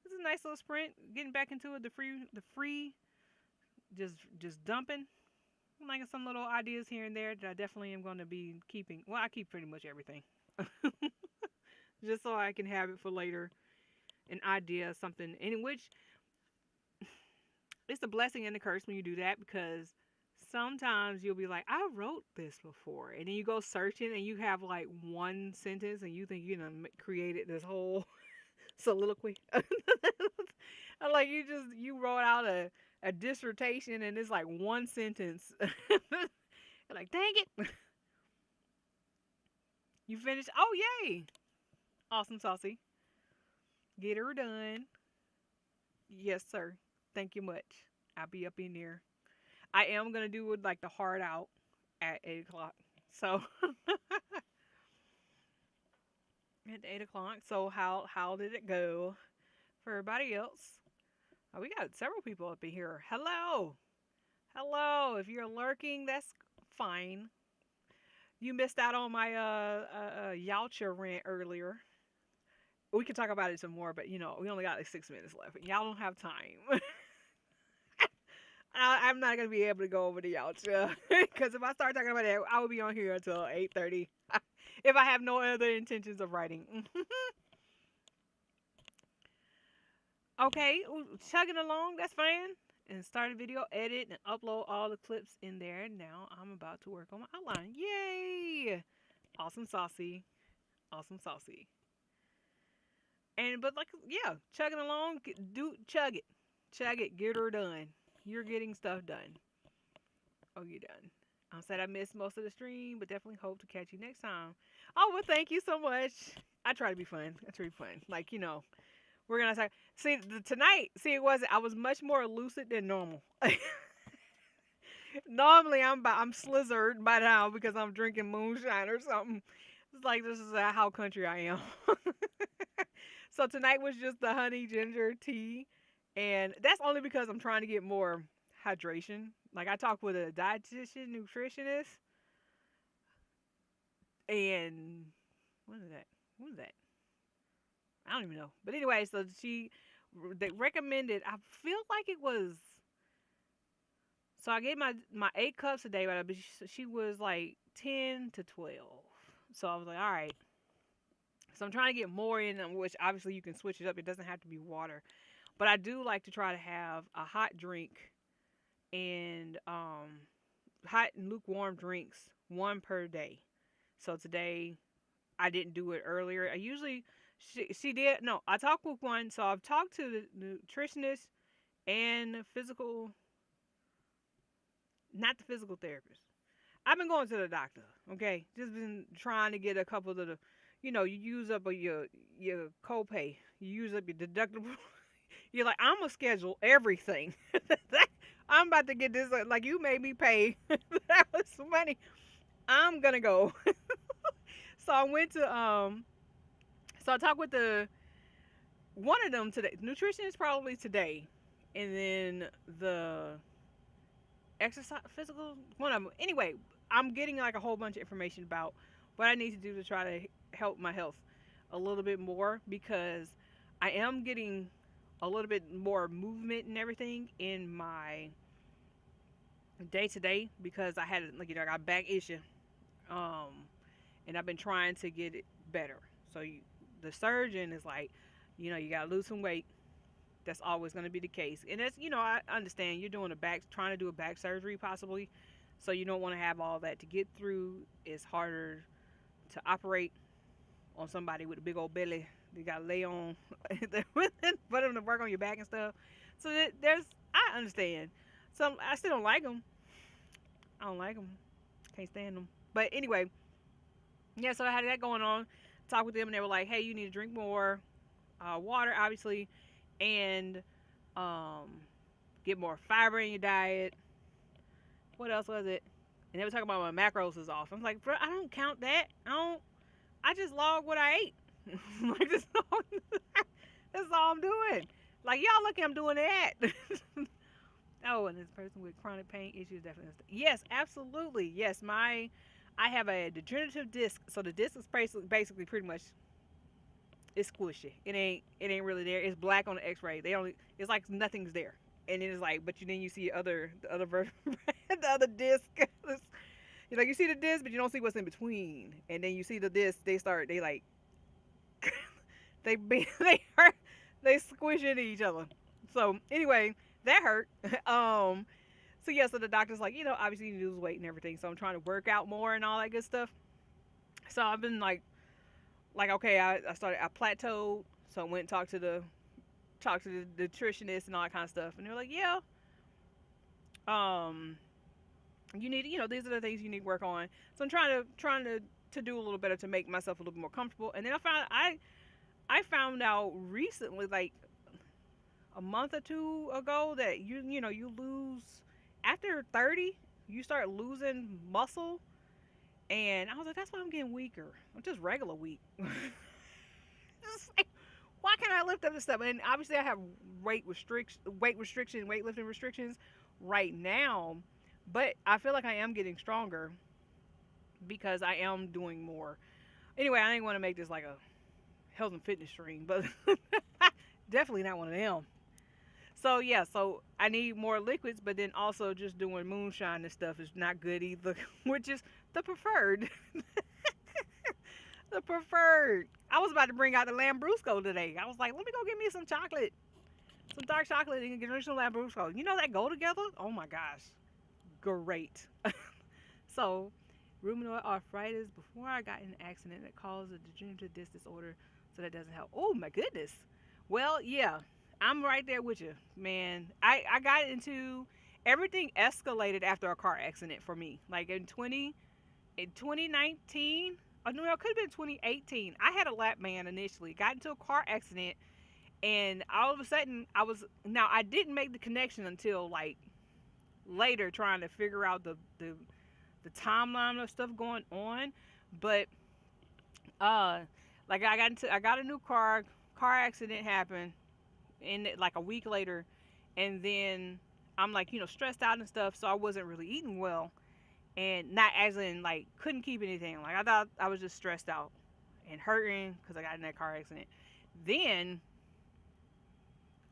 This is a nice little sprint. Getting back into it. The free, just dumping. I'm liking some little ideas here and there that I definitely am going to be keeping. Well, I keep pretty much everything, just so I can have it for later. An idea, something, in which it's a blessing and a curse when you do that, because sometimes you'll be like, I wrote this before, and then you go searching and you have like one sentence and you think you know created this whole soliloquy. Like you wrote out a dissertation and it's like one sentence. You're like, dang it. You finished. Oh, yay. Awesome, Saucy. Get her done. Yes, sir. Thank you much. I'll be up in there. I am going to do it like the hard out at 8 o'clock. So, at 8 o'clock. So, how did it go for everybody else? Oh, we got several people up in here. Hello. Hello. If you're lurking, that's fine. You missed out on my Yautja rant earlier. We can talk about it some more, but we only got like 6 minutes left. Y'all don't have time. I'm not gonna be able to go over the Yautja because if I start talking about that, I will be on here until 8:30. If I have no other intentions of writing. Okay, chugging along. That's fine. and start a video, edit, and upload all the clips in there. Now I'm about to work on my outline. Yay! Awesome saucy. Awesome saucy. And but like yeah, chugging along, do chug it. Chug it, get her done. You're getting stuff done. Oh, you're done. I said I missed most of the stream, but definitely hope to catch you next time. Oh, well, thank you so much. I try to be fun. I try to be fun. Like, we're gonna talk. See, tonight, it was I was much more lucid than normal. Normally, I'm slizzard by now because I'm drinking moonshine or something. It's like this is how country I am. So tonight was just the honey ginger tea, and that's only because I'm trying to get more hydration. Like I talked with a dietitian, nutritionist, and what is that? What is that? I don't even know. But anyway, so they recommended. I feel like it was. So I gave my 8 cups a day, but she was like 10 to 12. So I was like, all right. So I'm trying to get more in, which obviously you can switch it up. It doesn't have to be water, but I do like to try to have a hot drink and hot and lukewarm drinks, one per day. So today I didn't do it earlier. I usually she did no. I talked with one, so I've talked to the nutritionist and physical, not the physical therapist. I've been going to the doctor. Okay, just been trying to get a couple of the, you use up your copay, you use up your deductible. You're like, I'm gonna schedule everything. I'm about to get this. Like you made me pay. That was money. I'm gonna go. So I went to So I talked with the one of them today. Nutrition is probably today, and then the exercise, physical, one of them. Anyway, I'm getting like a whole bunch of information about what I need to do to try to help my health a little bit more because I am getting a little bit more movement and everything in my day to day because I had I got back issue, and I've been trying to get it better. So the surgeon is like, you gotta lose some weight. That's always going to be the case, and that's I understand you're doing trying to do a back surgery possibly, so you don't want to have all that to get through. It's harder to operate on somebody with a big old belly. You got to lay on, put them to work on your back and stuff. So I understand. Some I still don't like them. I don't like them. Can't stand them. But anyway, yeah. So I had that going on. Talked with them, and they were like, "Hey, you need to drink more water, obviously, and get more fiber in your diet." What else was it? And they were talking about my macros is off. I'm like, bro, I don't count that. I just log what I ate. Like that's all I'm doing. Like y'all lucky I'm doing that. Oh, and this person with chronic pain issues definitely. Yes, absolutely. Yes, I have a degenerative disc. So the disc is basically pretty much it's squishy. It ain't really there. It's black on the X-ray. It's like nothing's there. And it is like, but then you see the other vertebrae, the other disc. You see the disc, but you don't see what's in between. And then you see the disc. They like they hurt, they squish into each other. So anyway, that hurt. So yeah, so the doctor's like, obviously you need to lose weight and everything. So I'm trying to work out more and all that good stuff. So I've been like okay, I plateaued. So I went and talked to the nutritionist and all that kind of stuff, and they're like, yeah, you need, these are the things you need to work on. So I'm trying to do a little better to make myself a little more comfortable. And then I found out recently, like a month or two ago, that you lose after 30, you start losing muscle. And I was like, that's why I'm getting weaker. I'm just regular weak. Why can't I lift up this stuff? And obviously I have weightlifting restrictions right now, but I feel like I am getting stronger because I am doing more. Anyway, I didn't want to make this like a health and fitness stream, but definitely not one of them. So yeah, so I need more liquids, but then also just doing moonshine and stuff is not good either, which is the preferred. The preferred. I was about to bring out the Lambrusco today. I was like, let me go get me some chocolate. Some dark chocolate and traditional Lambrusco. You know that go together? Oh my gosh. Great. So, rheumatoid arthritis, before I got in an accident that caused a degenerative disc disorder, so that doesn't help. Oh my goodness. Well, yeah, I'm right there with you, man. I got into everything escalated after a car accident for me. Like in 2019, oh no, it could have been 2018. I had a lap band initially, got into a car accident, and all of a sudden I didn't make the connection until like later trying to figure out the timeline of stuff going on, but uh, like I got a new car accident happened, and like a week later, and then I'm like stressed out and stuff, so I wasn't really eating well, and not as in like couldn't keep anything. Like I thought I was just stressed out and hurting because I got in that car accident. Then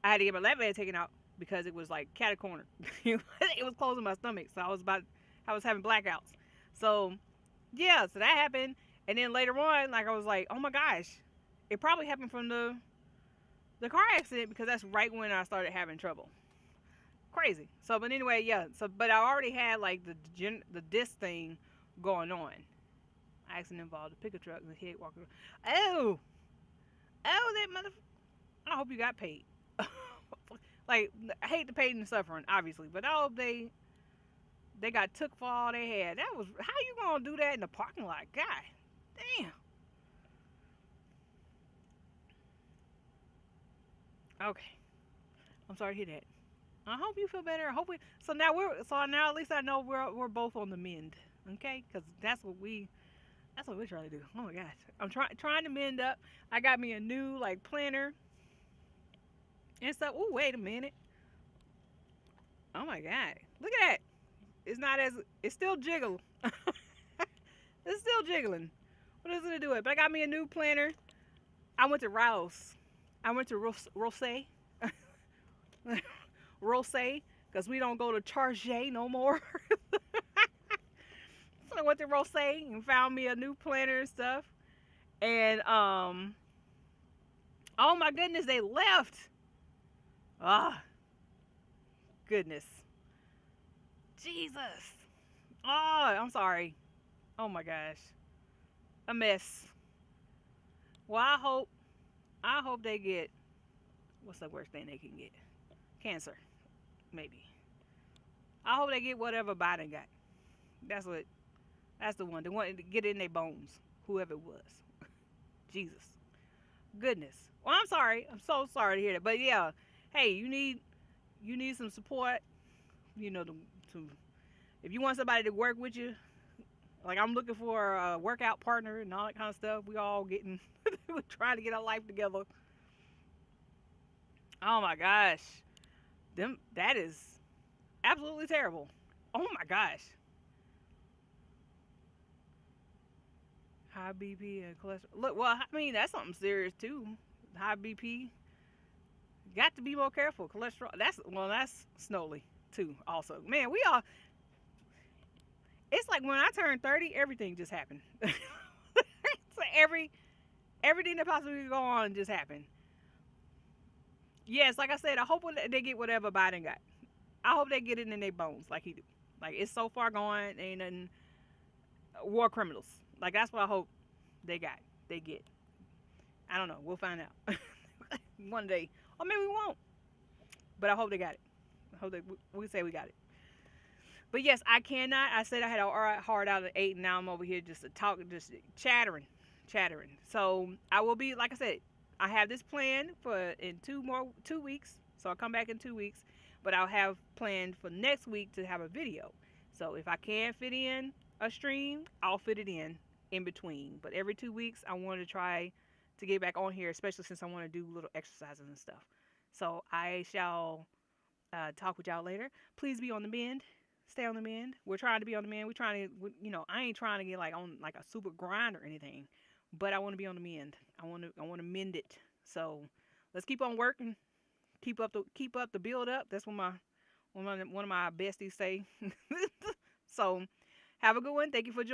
I had to get my lap band taken out because it was like cat corner. It was closing my stomach, so I was having blackouts. So yeah, so that happened, and then later on, like I was like, oh my gosh, it probably happened from the car accident because that's right when I started having trouble. Crazy. So, but anyway, yeah. So, but I already had like the disc thing going on. Accident involved a pickup truck and the head walker. Oh, that mother. I hope you got paid. Like I hate the pain and suffering, obviously, but I hope they got took for all they had. That was how you gonna do that in the parking lot, guy? Damn. Okay, I'm sorry to hear that. I hope you feel better. I hope we. So now at least I know we're both on the mend. Okay, because that's what we're trying to do. Oh my gosh, I'm trying to mend up. I got me a new like planner and stuff. Oh wait a minute. Oh my god, look at that. It's not as it's still jiggle. It's still jiggling. What is it to do it? But I got me a new planner. I went to Rouse. I went to Rose. Rose, because we don't go to Charge no more. So I went to Rose and found me a new planner and stuff. And oh my goodness, they left. Ah, goodness, Jesus. Oh, I'm sorry. Oh my gosh, a mess. Well, I hope they get what's the worst thing they can get? Cancer, maybe. I hope they get whatever Biden got. That's what. That's the one. They want to get in their bones. Whoever it was. Jesus. Goodness. Well, I'm sorry. I'm so sorry to hear that. But yeah, hey, you need some support. You know, to if you want somebody to work with you, like I'm looking for a workout partner and all that kind of stuff. We all getting, we're trying to get our life together. Oh my gosh, that is absolutely terrible. Oh my gosh, high BP and cholesterol. Look, well, I mean that's something serious too. High BP, got to be more careful. Cholesterol. That's Snowly too. Also, man, we all. It's like when I turned 30, everything just happened. So everything that possibly could go on just happened. Yes, like I said, I hope they get whatever Biden got. I hope they get it in their bones like he do. Like it's so far gone, ain't nothing. War criminals. Like that's what I hope they got. They get. I don't know. We'll find out one day, or maybe we won't. But I hope they got it. I hope we say we got it. But yes, I cannot. I said I had a hard out at 8, and now I'm over here just talking, just chattering. So I will be, like I said, I have this planned for in 2 weeks. So I'll come back in 2 weeks, but I'll have planned for next week to have a video. So if I can fit in a stream, I'll fit it in between. But every 2 weeks, I want to try to get back on here, especially since I want to do little exercises and stuff. So I shall talk with y'all later. Please be on the mend. Stay on the mend. We're trying to be on the mend. We're trying to, I ain't trying to get like on like a super grind or anything, but I want to be on the mend. I want to mend it. So let's keep on working. Keep up the build up. That's what one of my besties say. So have a good one. Thank you for joining.